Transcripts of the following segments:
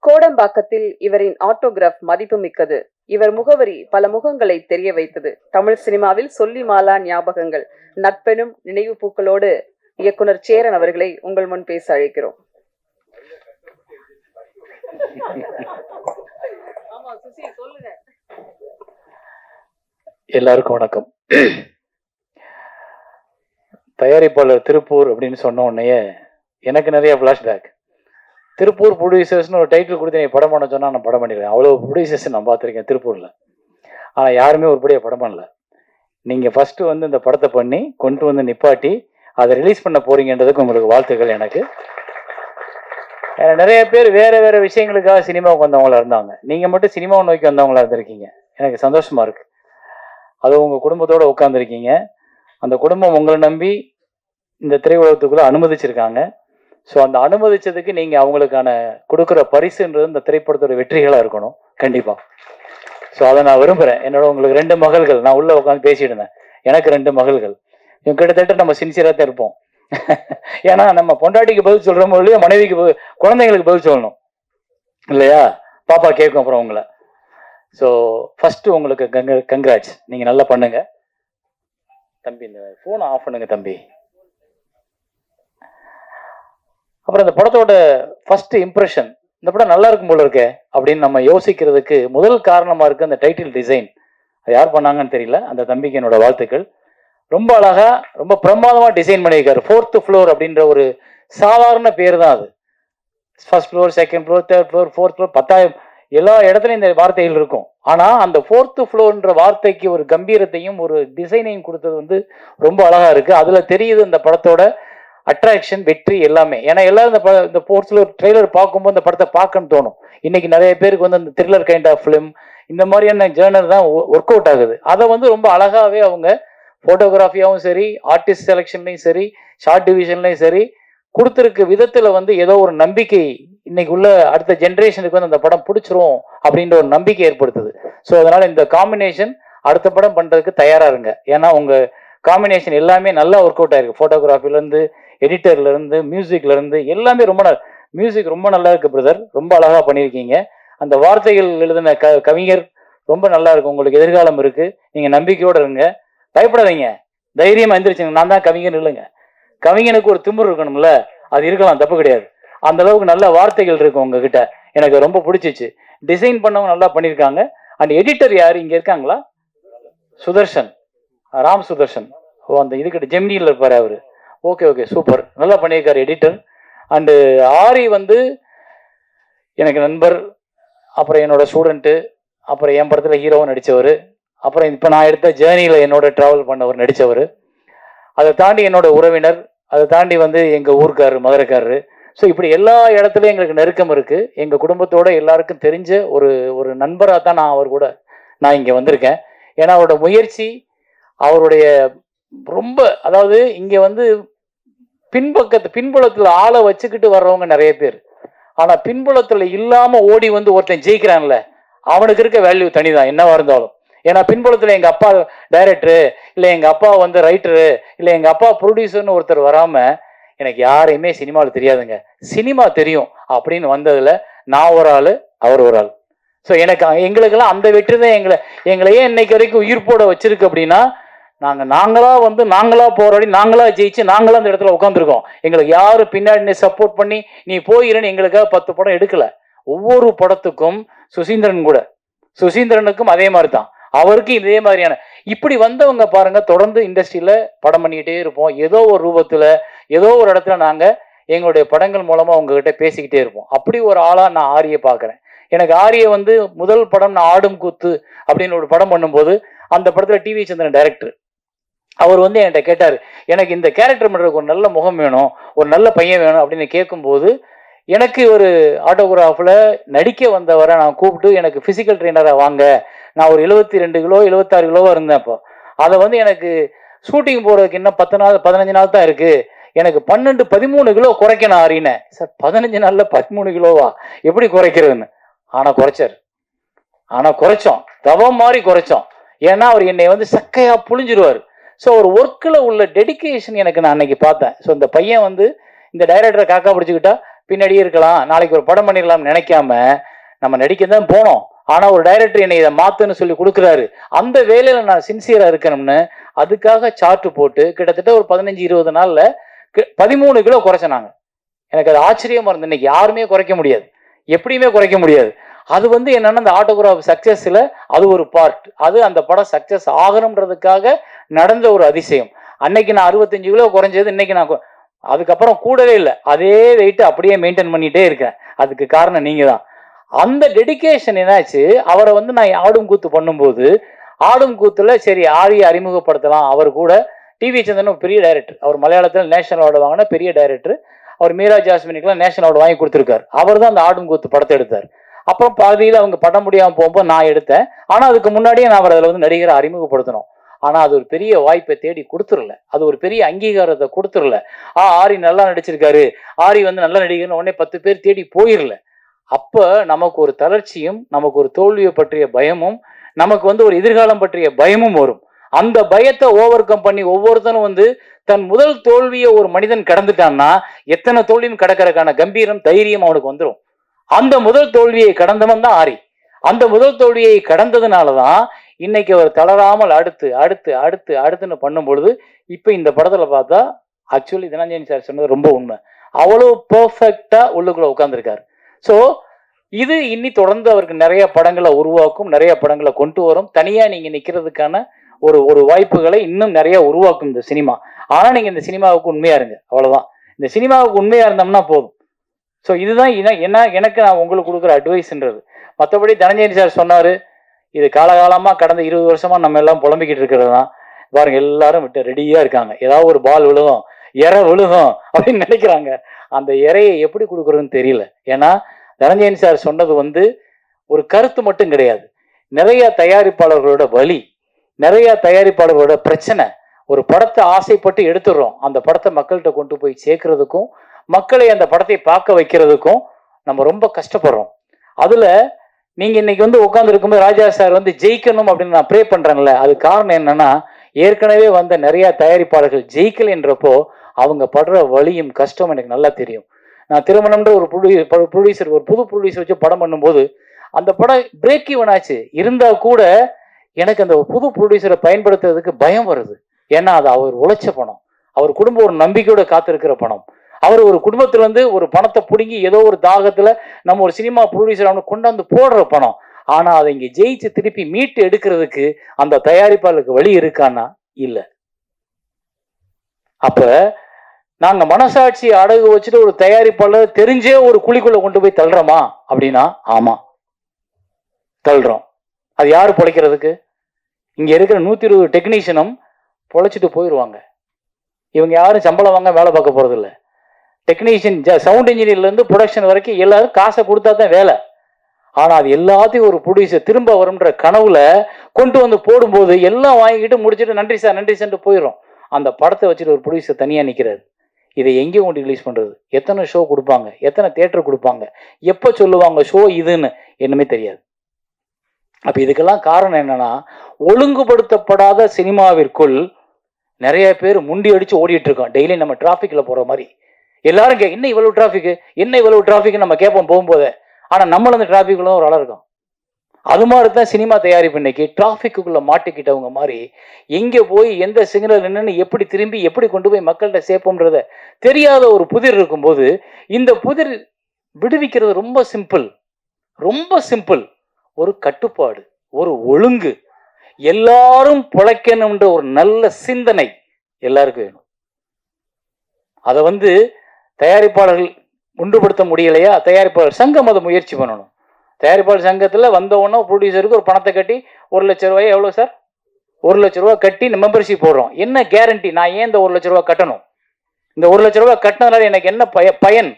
கோடம்பாக்கத்தில் இவரின் ஆட்டோகிராஃப் மதிப்புமிக்கது. இவர் முகவரி பல முகங்களை தெரிய வைத்தது. தமிழ் சினிமாவில் சொல்லி மாலா ஞாபகங்கள். நட்பெனும் நினைவு பூக்களோடு இயக்குனர் சேரன் அவர்களை உங்கள் முன் பேச அழைக்கிறோம். எல்லாருக்கும் வணக்கம். தயாரிப்பாளர் திருப்பூர் அப்படின்னு சொன்ன உடனே எனக்கு நிறைய ஃப்ளாஷ்பேக். திருப்பூர் ப்ரொடியூசர்ஸ்னு ஒரு டைட்டில் கொடுத்து நீ படம் பண்ண சொன்னால் நான் படம் பண்ணிடுவேன். அவ்வளோ ப்ரொடியூசர்ஸ் நான் பார்த்துருக்கேன் திருப்பூரில். ஆனால் யாருமே ஒருபடியாக படம் பண்ணல. நீங்கள் ஃபஸ்ட்டு வந்து இந்த படத்தை பண்ணி கொண்டு வந்து நிப்பாட்டி அதை ரிலீஸ் பண்ண போகிறீங்கன்றதுக்கு உங்களுக்கு வாழ்த்துக்கள். எனக்கு நிறைய பேர் வேறு வேறு விஷயங்களுக்காக சினிமாவுக்கு வந்தவங்களா இருந்தாங்க. நீங்கள் மட்டும் சினிமாவை நோக்கி வந்தவங்களா இருந்திருக்கீங்க. எனக்கு சந்தோஷமாக இருக்குது. அது உங்கள் குடும்பத்தோடு உட்காந்துருக்கீங்க. அந்த குடும்பம் உங்களை நம்பி இந்த திரையுலகத்துக்குள்ளே அனுமதிச்சிருக்காங்க. ஸோ அந்த அனுமதிச்சதுக்கு நீங்கள் அவங்களுக்கான கொடுக்குற பரிசுன்றது இந்த திரைப்படத்தோட வெற்றிகளாக இருக்கணும் கண்டிப்பாக. ஸோ அதை நான் விரும்புகிறேன். என்னோட உங்களுக்கு 2 மகள்கள், நான் உள்ளே உட்காந்து பேசிட்டு இருந்தேன். எனக்கு 2 மகள்கள். இவங்க கிட்டத்தட்ட நம்ம சின்சியராக தான் இருப்போம். ஏன்னா நம்ம பொண்டாட்டிக்கு பதில் சொல்கிறோமோ இல்லையோ மனைவிக்கு குழந்தைங்களுக்கு பதில் சொல்லணும் இல்லையா? பாப்பா கேட்கும் அப்புறம் உங்களை. ஸோ ஃபஸ்ட்டு உங்களுக்கு கங்க்ராட்ஸ். நீங்கள் நல்லா பண்ணுங்க தம்பி. இந்த ஃபோனை ஆஃப் பண்ணுங்க தம்பி. அப்புறம் இந்த படத்தோட ஃபர்ஸ்ட் இம்ப்ரெஷன், இந்த படம் நல்லா இருக்கும் போல இருக்கே அப்படின்னு நம்ம யோசிக்கிறதுக்கு முதல் காரணமாக இருக்குது அந்த டைட்டில் டிசைன். அது யார் பண்ணாங்கன்னு தெரியல. அந்த தம்பிக்கு என்னோட வாழ்த்துக்கள். ரொம்ப அழகாக ரொம்ப பிரமாதமாக டிசைன் பண்ணியிருக்காரு. 4th ஃப்ளோர் அப்படின்ற ஒரு சாதாரண பேர் தான் அது. First floor, second floor, third floor, 4th floor, 10,000 எல்லா இடத்துலையும் இந்த வார்த்தைகள் இருக்கும். ஆனால் அந்த 4th ஃப்ளோர்ன்ற வார்த்தைக்கு ஒரு கம்பீரத்தையும் ஒரு டிசைனையும் கொடுத்தது வந்து ரொம்ப அழகாக இருக்குது. அதில் தெரியுது இந்த படத்தோட அட்ராக்ஷன், வெற்றி எல்லாமே. ஏன்னா எல்லாரும் இந்த 4th ஃப்ளோர் ட்ரெய்லர் பார்க்கும்போது இந்த படத்தை பார்க்கணும்னு தோணும். இன்னைக்கு நிறைய பேருக்கு வந்து அந்த த்ரில்லர் கைண்ட் ஆஃப் ஃபிலிம் இந்த மாதிரியான ஜேர்னர் தான் ஒர்க் அவுட் ஆகுது. அதை வந்து ரொம்ப அழகாகவே அவங்க ஃபோட்டோகிராஃபியாகவும் சரி, ஆர்டிஸ்ட் செலெக்ஷன்லையும் சரி, ஷார்ட் டிவிஷன்லையும் சரி கொடுத்துருக்க விதத்தில் வந்து ஏதோ ஒரு நம்பிக்கை இன்னைக்கு உள்ள அடுத்த ஜென்ரேஷனுக்கு வந்து அந்த படம் பிடிச்சிரும் அப்படின்ற ஒரு நம்பிக்கை ஏற்படுத்துது. ஸோ அதனால இந்த காம்பினேஷன் அடுத்த படம் பண்ணுறதுக்கு தயாராக இருங்க. ஏன்னா உங்கள் காம்பினேஷன் எல்லாமே நல்லா ஒர்க் அவுட் ஆயிருக்கு. ஃபோட்டோகிராஃபிலேருந்து, எடிட்டர்லேருந்து, மியூசிக்லேருந்து எல்லாமே மியூசிக் ரொம்ப நல்லா இருக்கு பிரதர். ரொம்ப அழகாக பண்ணியிருக்கீங்க. அந்த வார்த்தைகள் எழுதின கவிஞர் ரொம்ப நல்லா இருக்கு. உங்களுக்கு எதிர்காலம் இருக்குது. நீங்கள் நம்பிக்கையோடு இருங்க, பயப்படாதீங்க, தைரியமாக எந்திரிச்சுங்க. நான் தான் கவிஞர் இல்லைங்க. கவிஞனுக்கு ஒரு திமிரு இருக்கணும்ல, அது இருக்கலாம், தப்பு கிடையாது. அந்த அளவுக்கு நல்ல வார்த்தைகள் இருக்கு உங்ககிட்ட. எனக்கு ரொம்ப பிடிச்சிச்சு. டிசைன் பண்ணவங்க நல்லா பண்ணியிருக்காங்க. அண்ட் எடிட்டர் யார் இங்கே இருக்காங்களா? சுதர்ஷன், ராம் சுதர்ஷன். ஓ, அந்த இதுக்கிட்ட ஜெமினியில் இருப்பார் அவர். ஓகே சூப்பர், நல்லா பண்ணியிருக்காரு எடிட்டர். அண்டு ஆரி வந்து எனக்கு நண்பர், அப்புறம் என்னோட ஸ்டூடெண்ட்டு, அப்புறம் என் படத்தில் ஹீரோவும் நடித்தவர், அப்புறம் இப்போ நான் எடுத்த ஜேர்னியில் என்னோட ட்ராவல் பண்ணவர் நடித்தவர். அதை தாண்டி என்னோட உறவினர், அதை தாண்டி வந்து எங்கள் ஊருக்காரரு, மதுரைக்காரரு. ஸோ இப்படி எல்லா இடத்துலையும் எங்களுக்கு நெருக்கம் இருக்குது. எங்கள் குடும்பத்தோட எல்லாருக்கும் தெரிஞ்ச ஒரு நண்பராக தான் நான் இங்கே வந்திருக்கேன். ஏன்னா அவரோட முயற்சி, அவருடைய ரொம்ப, அதாவது இங்கே வந்து பின்புலத்தில் ஆளை வச்சுக்கிட்டு வர்றவங்க நிறைய பேர். ஆனால் பின்புலத்தில் இல்லாமல் ஓடி வந்து ஒருத்தன் ஜெயிக்கிறான்ல, அவனுக்கு இருக்க வேல்யூ தனிதான் என்னவா இருந்தாலும். ஏன்னா பின்புலத்தில் எங்கள் அப்பா டைரக்டரு, இல்லை எங்கள் அப்பா வந்து ரைட்டரு, இல்லை எங்கள் அப்பா ப்ரொடியூசர்னு ஒருத்தர் வராமல் எனக்கு யாரையுமே சினிமாவில் தெரியாதுங்க. சினிமா தெரியும் அப்படின்னு வந்ததில் நான் ஒரு ஆள், அவர் ஒரு ஆள். ஸோ எங்களுக்கெல்லாம் அந்த வெற்றி தான் எங்களையே இன்னைக்கு வரைக்கும் உயிர்ப்போட வச்சிருக்கு. அப்படின்னா நாங்களாக போராடி, நாங்களாக ஜெயிச்சு, நாங்களாக அந்த இடத்துல உட்காந்துருக்கோம். எங்களுக்கு யாரும் பின்னாடி சப்போர்ட் பண்ணி நீ போயிருன்னு எங்களுக்காக 10 படம் எடுக்கலை. ஒவ்வொரு படத்துக்கும் சுசீந்திரனுக்கும் அதே மாதிரி தான், அவருக்கு இதே மாதிரியான இப்படி வந்தவங்க பாருங்க. தொடர்ந்து இண்டஸ்ட்ரியில படம் பண்ணிக்கிட்டே இருப்போம். ஏதோ ஒரு ரூபத்துல, ஏதோ ஒரு இடத்துல நாங்கள் எங்களுடைய படங்கள் மூலமாக உங்ககிட்ட பேசிக்கிட்டே இருப்போம். அப்படி ஒரு ஆளாக நான் ஆரியை பார்க்குறேன். எனக்கு ஆரியை வந்து முதல் படம் நான் ஆடும் கூத்து அப்படின்னு ஒரு படம் பண்ணும்போது, அந்த படத்தில் டிவி சந்திரன் டைரக்டர், அவர் வந்து என்கிட்ட கேட்டார், எனக்கு இந்த கேரக்டர் பண்ணுறதுக்கு ஒரு நல்ல முகம் வேணும், ஒரு நல்ல பையன் வேணும் அப்படின்னு கேட்கும்போது, எனக்கு ஒரு ஆட்டோகிராஃபில் நடிக்க வந்தவரை நான் கூப்பிட்டு எனக்கு ஃபிசிக்கல் ட்ரெயினராக வாங்க, நான் ஒரு 72 கிலோ 76 கிலோவாக இருந்தேன். அப்போ அதை வந்து எனக்கு ஷூட்டிங் போகிறதுக்கு இன்னும் 10 நாள் 15 நாள் தான் இருக்குது, எனக்கு 12-13 கிலோ குறைக்கணும் ஆறினேன். சார் 15 நாளில் 13 கிலோவா எப்படி குறைக்கிறதுன்னு. ஆனால் குறைச்சோம், தவம் மாதிரி குறைச்சோம். ஏன்னா அவர் என்னை வந்து சக்கையாக புழிஞ்சிருவார். ஸோ ஒரு ஒர்க்கில் உள்ள டெடிக்கேஷன் எனக்கு நான் அன்னைக்கு பார்த்தேன். ஸோ இந்த பையன் வந்து இந்த டைரக்டரை காக்கா பிடிச்சிக்கிட்டா பின்னாடியே இருக்கலாம், நாளைக்கு ஒரு படம் பண்ணிடலாம்னு நினைக்காம நம்ம நடிக்க தான் போனோம். ஆனா ஒரு டைரக்டர் என்னை இதை மாத்துன்னு சொல்லி கொடுக்குறாரு, அந்த வேலையில நான் சின்சியரா இருக்கணும்னு அதுக்காக சார்ட் போட்டு கிட்டத்தட்ட ஒரு 15-20 நாள்ல 13 கிலோ குறைச்சனாங்க. எனக்கு அது ஆச்சரியமா இருந்து. இன்னைக்கு யாருமே குறைக்க முடியாது, எப்படியுமே குறைக்க முடியாது. அது என்னன்னா அந்த ஆட்டோகிராஃப் சக்சஸ்ல அது ஒரு பார்ட். அது அந்த படம் சக்சஸ் ஆகணும்ன்றதுக்காக நடந்த ஒரு அதிசயம். அன்னைக்கு நான் 65 கிலோ குறைஞ்சது, இன்னைக்கு நான் அதுக்கப்புறம் கூடவே இல்லை, அதே வெயிட் அப்படியே மெயின்டைன் பண்ணிட்டே இருக்கேன். அதுக்கு காரணம் நீங்க தான். அந்த டெடிகேஷன் என்னாச்சு, அவரை நான் ஆடும் கூத்து பண்ணும்போது, ஆடும் கூத்துல சரி ஆரியை அறிமுகப்படுத்தலாம். அவர் கூட டிவி சந்திரன் பெரிய டைரக்டர், அவர் மலையாளத்தில் நேஷனல் அவார்டு வாங்கின பெரிய டைரக்டர். அவர் மீரா ஜாஸ்மினுக்குலாம் நேஷனல் அவார்டு வாங்கி கொடுத்துருக்காரு. அவர் தான் அந்த ஆடும் கூத்து படத்தை எடுத்தார். அப்புறம் பாதியில் அவங்க படம் முடியாமல் போகும்போது நான் எடுத்தேன். ஆனால் அதுக்கு முன்னாடியே நான் அவர் அதில் நடிகரை அறிமுகப்படுத்தணும். ஆனால் அது ஒரு பெரிய வாய்ப்பை தேடி கொடுத்துடல, அது ஒரு பெரிய அங்கீகாரத்தை கொடுத்துடல. ஆரி நல்லா நடிச்சிருக்காரு, ஆரி நல்ல நடிகர்னு உடனே 10 பேர் தேடி போயிடல. அப்ப நமக்கு ஒரு தளர்ச்சியும், நமக்கு ஒரு தோல்வியை பற்றிய பயமும், நமக்கு ஒரு எதிர்காலம் பற்றிய பயமும் வரும். அந்த பயத்தை ஓவர் கம் பண்ணி ஒவ்வொருத்தனும் தன் முதல் தோல்வியை ஒரு மனிதன் கடந்துட்டான்னா எத்தனை தோல்வியும் கடக்கிறதுக்கான கம்பீரம், தைரியம் அவனுக்கு வந்துடும். அந்த முதல் தோல்வியை கடந்தவன் தான் ஆரி. அந்த முதல் தோல்வியை கடந்ததுனாலதான் இன்னைக்கு அவர் தளராமல் அடுத்து அடுத்து அடுத்து அடுத்துன்னு பண்ணும் பொழுது இப்ப இந்த படத்துல பார்த்தா ஆக்சுவலி தனஞ்சயன் சார் சொன்னது ரொம்ப உண்மை. அவ்வளவு பெர்ஃபெக்டா உள்ளுக்குள்ள உட்கார்ந்துருக்காரு. ஸோ இது இன்னி தொடர்ந்து அவருக்கு நிறைய படங்களை உருவாக்கும், நிறைய படங்களை கொண்டு வரும். தனியா நீங்க நிக்கிறதுக்கான ஒரு வாய்ப்புகளை இன்னும் நிறைய உருவாக்கும் இந்த சினிமா. ஆனா நீங்க இந்த சினிமாவுக்கு உண்மையா இருங்க, அவ்வளவுதான். இந்த சினிமாவுக்கு உண்மையா இருந்தோம்னா போதும். ஸோ இதுதான் என்ன எனக்கு நான் உங்களுக்கு கொடுக்குற அட்வைஸ்ன்றது. மற்றபடி தனஞ்சயன் சார் சொன்னாரு, இது காலகாலமா கடந்த 20 வருஷமா நம்ம எல்லாம் புலம்பிக்கிட்டு இருக்கிறது தான். பாருங்க எல்லாரும் விட்டு ரெடியா இருக்காங்க, ஏதாவது ஒரு பால் விழுகும், இறை விழுகும் அப்படின்னு நினைக்கிறாங்க. அந்த இறையை எப்படி கொடுக்குறதுன்னு தெரியல. ஏன்னா தனஞ்சயன் சார் சொன்னது ஒரு கருத்து மட்டும் கிடையாது, நிறைய தயாரிப்பாளர்களோட வலி, நிறைய தயாரிப்பாளர்களோட பிரச்சனை. ஒரு படத்தை ஆசைப்பட்டு எடுத்துடுறோம், அந்த படத்தை மக்கள்கிட்ட கொண்டு போய் சேர்க்கறதுக்கும் மக்களை அந்த படத்தை பார்க்க வைக்கிறதுக்கும் நம்ம ரொம்ப கஷ்டப்படுறோம். அதுல நீங்க இன்னைக்கு உட்கார்ந்து இருக்கும்போது ராஜா சார் ஜெயிக்கணும் அப்படின்னு நான் ப்ரே பண்றேன்ல, அது காரணம் என்னன்னா ஏற்கனவே வந்த நிறைய தயாரிப்பாளர்கள் ஜெயிக்கல் என்றப்போ அவங்க படுற வலியும் கஷ்டம் எனக்கு நல்லா தெரியும். நான் திருமணம்ன்ற ஒரு ப்ரொடியூசர், ஒரு புது ப்ரொடியூசர் வச்சு படம் பண்ணும்போது அந்த படம் பிரேக் ஈவன் ஆச்சு. இருந்தா கூட எனக்கு அந்த புது ப்ரொடியூசரை பயன்படுத்துறதுக்கு பயம் வருது. ஏன்னா அது அவர் உழைச்ச பணம், அவர் குடும்பம் ஒரு நம்பிக்கையோட காத்திருக்கிற பணம். அவர் ஒரு குடும்பத்துல ஒரு பணத்தை பிடுங்கி ஏதோ ஒரு தாகத்துல நம்ம ஒரு சினிமா ப்ரொடியூசர் அவனை கொண்டாந்து போடுற பணம். ஆனா அதை இங்க ஜெயிச்சு திருப்பி மீட்டு எடுக்கிறதுக்கு அந்த தயாரிப்பாளருக்கு வழி இருக்கான்னா இல்ல. அப்ப நாங்க மனசாட்சி அடகு வச்சுட்டு ஒரு தயாரிப்பாளர் தெரிஞ்சே ஒரு குழிக்குள்ள கொண்டு போய் தள்ளுறோமா அப்படின்னா ஆமா தள்ளுறோம். அது யாரு பொழைக்கிறதுக்கு? இங்க இருக்கிற 120 டெக்னீஷியனும் பொழைச்சிட்டு போயிடுவாங்க. இவங்க யாரும் சம்பளம் வாங்க வேலை பார்க்க போறது இல்லை. டெக்னீஷியன், சவுண்ட் இன்ஜினியர்ல இருந்து ப்ரொடக்ஷன் வரைக்கும் எல்லாரும் காசை கொடுத்தா தான் வேலை. ஆனா அது எல்லாத்தையும் ஒரு ப்ரொடியூசர் திரும்ப வரும்ன்ற கனவுல கொண்டு போடும்போது எல்லாம் வாங்கிட்டு முடிச்சுட்டு நன்றி சார் நன்றி சார் போயிடும். அந்த படத்தை வச்சுட்டு ஒரு ப்ரொடியூசர் தனியா நிக்கிறாரு. இதை எங்கே கொண்டு ரிலீஸ் பண்றது? எத்தனை ஷோ கொடுப்பாங்க, எத்தனை தியேட்டர் கொடுப்பாங்க, எப்ப சொல்லுவாங்க ஷோ இதுன்னு என்னமே தெரியாது. அப்ப இதுக்கெல்லாம் காரணம் என்னன்னா, ஒழுங்குபடுத்தப்படாத சினிமாவிற்குள் நிறைய பேர் முண்டி அடிச்சு ஓடிட்டு இருக்கோம். டெய்லி நம்ம டிராபிக்ல போற மாதிரி எல்லாரும் என்ன இவ்வளவு டிராபிக், என்ன இவ்வளவு டிராபிக் நம்ம கேட்போம் போகும்போது. ஆனா நம்மளும் அந்த டிராபிக்குள்ள ஒரு ஆளா இருக்கோம். அது மாதிரி தான் சினிமா தயாரிப்பு இன்னைக்கு டிராபிக்குள்ள மாட்டிக்கிட்டவங்க மாதிரி எங்க போய் எந்த சிக்னல் என்னன்னு எப்படி திரும்பி எப்படி கொண்டு போய் மக்கள்கிட்ட சேர்ப்போம்ன்றத தெரியாத ஒரு புதிர் இருக்கும்போது இந்த புதிர் விடுவிக்கிறது ரொம்ப சிம்பிள், ரொம்ப சிம்பிள். ஒரு கட்டுப்பாடு, ஒரு ஒழுங்கு, எல்லாரும் பிழைக்கணும்ன்ற ஒரு நல்ல சிந்தனை எல்லாருக்கும் வேணும். அதை தயாரிப்பாளர்கள் ஒன்றுபடுத்த முடியலையா, தயாரிப்பாளர் சங்கம் அதை முயற்சி பண்ணணும். தயாரிப்பாளர் சங்கத்தில் வந்தவொன்னே ப்ரொடியூசருக்கு ஒரு பணத்தை கட்டி 1 லட்ச ரூபாய் எவ்வளோ சார், 1 லட்ச ரூபா கட்டி மெம்பர்ஷிப் போடுறோம். என்ன கேரண்டி? நான் ஏன் இந்த 1 லட்ச ரூபா கட்டணும்? இந்த 1 லட்ச ரூபா கட்டினதுனால எனக்கு என்ன பயன்?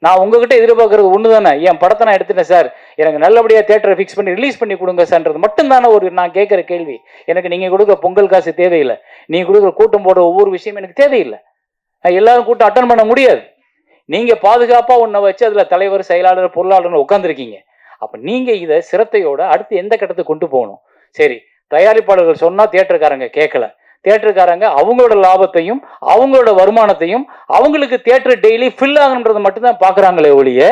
நான் உங்ககிட்ட எதிர்பார்க்கறது ஒன்று தானே, என் படத்தை நான் எடுத்துட்டேன் சார், எனக்கு நல்லபடியாக தியேட்டரை ஃபிக்ஸ் பண்ணி ரிலீஸ் பண்ணி கொடுங்க சார்ன்றது மட்டும்தானே ஒரு நான் கேட்குற கேள்வி. எனக்கு நீங்கள் கொடுக்குற பொங்கல் காசு தேவையில்லை, நீங்கள் கொடுக்குற கூட்டம் போட ஒவ்வொரு விஷயம் எனக்கு தேவையில்லை. எல்லாரும் கூட்டம் அட்டன் பண்ண முடியாது. நீங்கள் பாதுகாப்பாக ஒன்றை வச்சு அதில் தலைவர், செயலாளர், பொருளாளர்னு உட்காந்துருக்கீங்க. அப்போ நீங்கள் இதை சிரத்தையோட அடுத்து எந்த கட்டத்துக்கு கொண்டு போகணும்? சரி, தயாரிப்பாளர்கள் சொன்னால் தியேட்டருக்காரங்க கேட்கல, தியேட்டருக்காரங்க அவங்களோட லாபத்தையும் அவங்களோட வருமானத்தையும் அவங்களுக்கு தியேட்டர் டெய்லி ஃபில் ஆகணுன்றதை மட்டும்தான் பார்க்குறாங்களே ஒழிய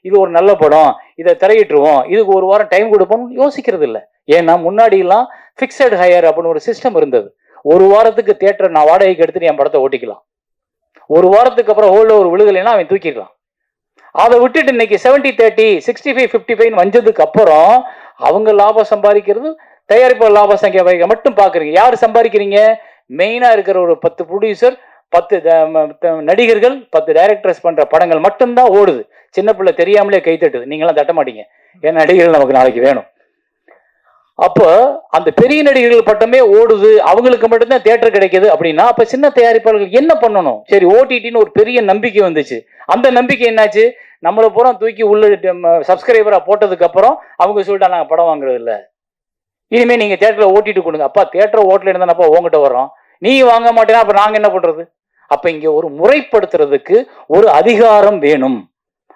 இது ஒரு நல்ல படம், இதை திரையிட்டுருவோம், இதுக்கு ஒரு வாரம் டைம் கொடுப்போம்னு யோசிக்கிறது இல்லை. ஏன்னா முன்னாடியெல்லாம் ஃபிக்ஸட் ஹையர் அப்படின்னு ஒரு சிஸ்டம் இருந்தது. ஒரு வாரத்துக்கு தியேட்டரை நான் வாடகைக்கு எடுத்துட்டு என் படத்தை ஓட்டிக்கலாம். ஒரு வாரத்துக்கு அப்புறம் ஹோல்ட் ஓவர் விழுகலைன்னா அவன் தூக்கிடலாம். அதை விட்டுட்டு இன்னைக்கு 70-30 65-55 வந்ததுக்கு அப்புறம் அவங்க லாபம் சம்பாதிக்கிறது தயாரிப்பு லாப சங்கியா மட்டும் பாக்குறீங்க. யாரு சம்பாதிக்கிறீங்க? மெயினா இருக்கிற ஒரு 10 ப்ரொடியூசர், 10 நடிகர்கள், 10 டைரக்டர்ஸ் பண்ற படங்கள் மட்டும்தான் ஓடுது. சின்ன பிள்ளை தெரியாமலே கை தட்டுது. நீங்களாம் தட்ட மாட்டீங்க, ஏன் நடிகர்கள் நமக்கு நாளைக்கு வேணும். அப்போ அந்த பெரிய நடிகர்கள் பட்டமே ஓடுது, அவங்களுக்கு மட்டும்தான் தியேட்டர் கிடைக்குது அப்படின்னா அப்ப சின்ன தயாரிப்பாளர்கள் என்ன பண்ணணும்? சரி, ஓடிடின்னு ஒரு பெரிய நம்பிக்கை வந்துச்சு. அந்த நம்பிக்கை என்னாச்சு? நம்மளை பூரா தூக்கி உள்ள சப்ஸ்கிரைபரா போட்டதுக்கு அப்புறம் அவங்க சொல்லிட்டா நாங்க படம் வாங்குறது இல்லை, இனிமே நீங்க தியேட்டர்ல ஓட்டிட்டு கொடுங்க. அப்பா தியேட்டர் ஓட்டல இருந்தாப்பா உங்ககிட்ட வர்றோம், நீ வாங்க மாட்டேன்னா அப்ப நாங்க என்ன பண்றது? அப்ப இங்க ஒரு முறைப்படுத்துறதுக்கு ஒரு அதிகாரம் வேணும்.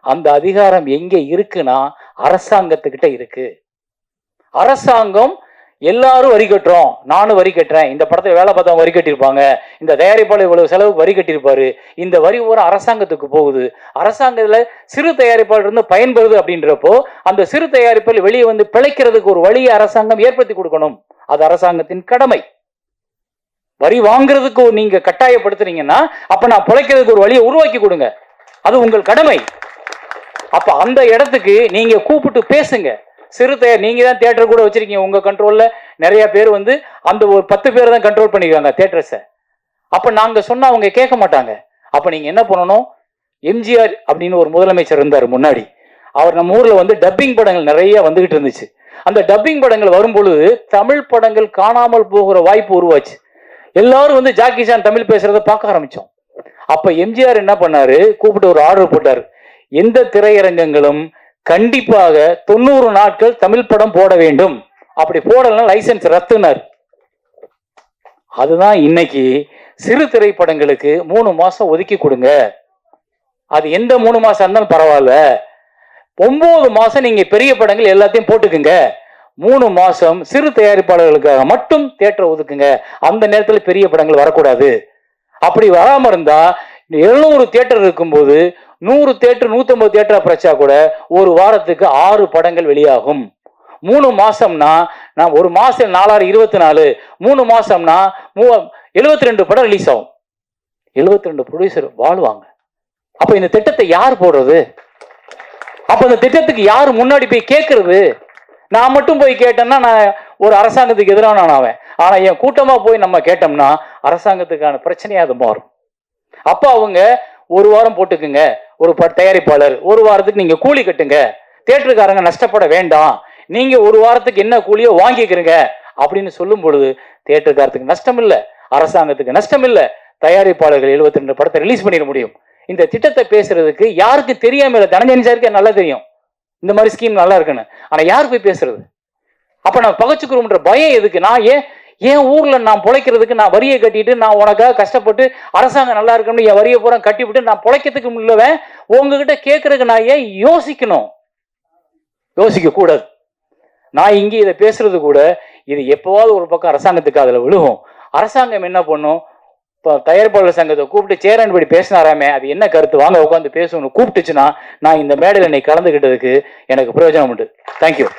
அந்த அதிகாரம் எங்க இருக்குன்னா அரசாங்கத்துக்கிட்ட இருக்கு. அரசாங்கம் எல்லாரும் வரி கட்டுறோம், நானும் வரி கட்டுறேன், இந்த படத்தை வேலை பார்த்தவங்க வரி கட்டியிருப்பாங்க, இந்த தயாரிப்பாளர் இவ்வளவு செலவுக்கு வரி கட்டியிருப்பாரு, இந்த வரி ஒரு அரசாங்கத்துக்கு போகுது. அரசாங்கத்துல சிறு தயாரிப்பாளர் இருந்து பயன்படுது அப்படின்றப்போ அந்த சிறு தயாரிப்பாளர் வெளியே வந்து பிழைக்கிறதுக்கு ஒரு வழியை அரசாங்கம் ஏற்படுத்தி கொடுக்கணும். அது அரசாங்கத்தின் கடமை. வரி வாங்குறதுக்கு நீங்க கட்டாயப்படுத்துறீங்கன்னா அப்ப நான் பிழைக்கிறதுக்கு ஒரு வழியை உருவாக்கி கொடுங்க, அது உங்கள் கடமை. அப்ப அந்த இடத்துக்கு நீங்க கூப்பிட்டு பேசுங்க. சிறு நீங்க தான் தியேட்டர் கூட வச்சிருக்கீங்க, உங்க கண்ட்ரோல்ல நிறைய பேர் வந்து அந்த ஒரு 10 பேர் தான் கண்ட்ரோல் பண்ணிருக்காங்க தியேட்டர்ஸை. அப்ப நாங்க சொன்னா அவங்க கேட்க மாட்டாங்க. அப்ப நீங்க என்ன பண்ணணும்? எம்ஜிஆர் அப்படின்னு ஒரு முதலமைச்சர் இருந்தார் முன்னாடி. அவர் நம்ம ஊர்ல வந்து டப்பிங் படங்கள் நிறைய வந்துகிட்டு இருந்துச்சு. அந்த டப்பிங் படங்கள் வரும் பொழுது தமிழ் படங்கள் காணாமல் போகிற வாய்ப்பு உருவாச்சு. எல்லாரும் வந்து ஜாக்கி சான் தமிழ் பேசுறத பார்க்க ஆரம்பிச்சோம். அப்ப எம்ஜிஆர் என்ன பண்ணாரு? கூப்பிட்டு ஒரு ஆர்டர் போட்டாரு, எந்த திரையரங்கங்களும் கண்டிப்பாக 90 நாட்கள் தமிழ் படம் போட வேண்டும், அப்படி போடலாம் லைசன்ஸ் ரத்துனார். அதுதான் இன்னைக்கு சிறு திரைப்படங்களுக்கு 3 மாசம் ஒதுக்கி கொடுங்க. அது எந்த 3 மாசம் இருந்தாலும் பரவாயில்ல, 9 மாசம் நீங்க பெரிய படங்கள் எல்லாத்தையும் போட்டுக்குங்க, 3 மாசம் சிறு தயாரிப்பாளர்களுக்காக மட்டும் தியேட்டர் ஒதுக்குங்க. அந்த நேரத்தில் பெரிய படங்கள் வரக்கூடாது. அப்படி வராம இருந்தா 700 தியேட்டர் இருக்கும்போது 100 தியேட்டர் 150 தியேட்டர் பிரச்சா கூட ஒரு வாரத்துக்கு 6 படங்கள் வெளியாகும். 3 மாசம்னா நான் ஒரு மாசம் 4/24, 3 மாசம்னா 72 படம் ரிலீஸ் ஆகும். 72 ப்ரொடியூசர் வாழ்வாங்க. அப்ப இந்த திட்டத்தை யார் போடுறது? அப்ப இந்த திட்டத்துக்கு யார் முன்னாடி போய் கேட்கறது? நான் மட்டும் போய் கேட்டேன்னா நான் ஒரு அரசாங்கத்துக்கு எதிரான ஆவேன். ஆனா என் கூட்டமா போய் நம்ம கேட்டோம்னா அரசாங்கத்துக்கான பிரச்சனையா அது மாறும். அப்ப அவங்க ஒரு வாரம் போட்டுக்குங்க, ஒரு தயாரிப்பாளர் ஒரு வாரத்துக்கு நீங்க கூலி கட்டுங்க, தியேட்டருக்காரங்க நஷ்டப்பட வேண்டாம், நீங்க ஒரு வாரத்துக்கு என்ன கூலியோ வாங்கிக்கிறீங்க அப்படின்னு சொல்லும் பொழுது தியேட்டருக்காரத்துக்கு நஷ்டம் இல்லை, அரசாங்கத்துக்கு நஷ்டம் இல்லை, தயாரிப்பாளர்கள் 72 படத்தை ரிலீஸ் பண்ணிட முடியும். இந்த திட்டத்தை பேசுறதுக்கு யாருக்கு தெரியாம இல்லை? தனஞ்சனி சாருக்கு நல்லா தெரியும் இந்த மாதிரி ஸ்கீம் நல்லா இருக்குன்னு. ஆனா யாரு போய் பேசுறது? அப்ப நான் பகச்சுக்கிறோம்ன்ற பயம் எதுக்கு? நான் ஏன் ஊர்ல நான் பொழைக்கிறதுக்கு நான் வரியை கட்டிட்டு நான் உனக்காக கஷ்டப்பட்டு அரசாங்கம் நல்லா இருக்கணும்னு என் வரியை பூரா கட்டிவிட்டு நான் பொழைக்கிறதுக்கு முன்னவன் உங்ககிட்ட கேட்கறதுக்கு நான் ஏன் யோசிக்கணும்? யோசிக்க கூடாது. நான் இங்கே இதை பேசுறது கூட இது எப்பவாவது ஒரு பக்கம் அரசாங்கத்துக்கு அதுல விழுகும். அரசாங்கம் என்ன பண்ணும்? இப்போ தயாரிப்பாளர் சங்கத்தை கூப்பிட்டு சேரன் படி பேசினாராமே, அது என்ன கருத்து, வாங்க உட்காந்து பேசணும்னு கூப்பிட்டுச்சுன்னா நான் இந்த மேடையில் இன்னைக்கு கலந்துக்கிட்டதுக்கு எனக்கு பிரயோஜனம் உண்டு. தேங்க்யூ.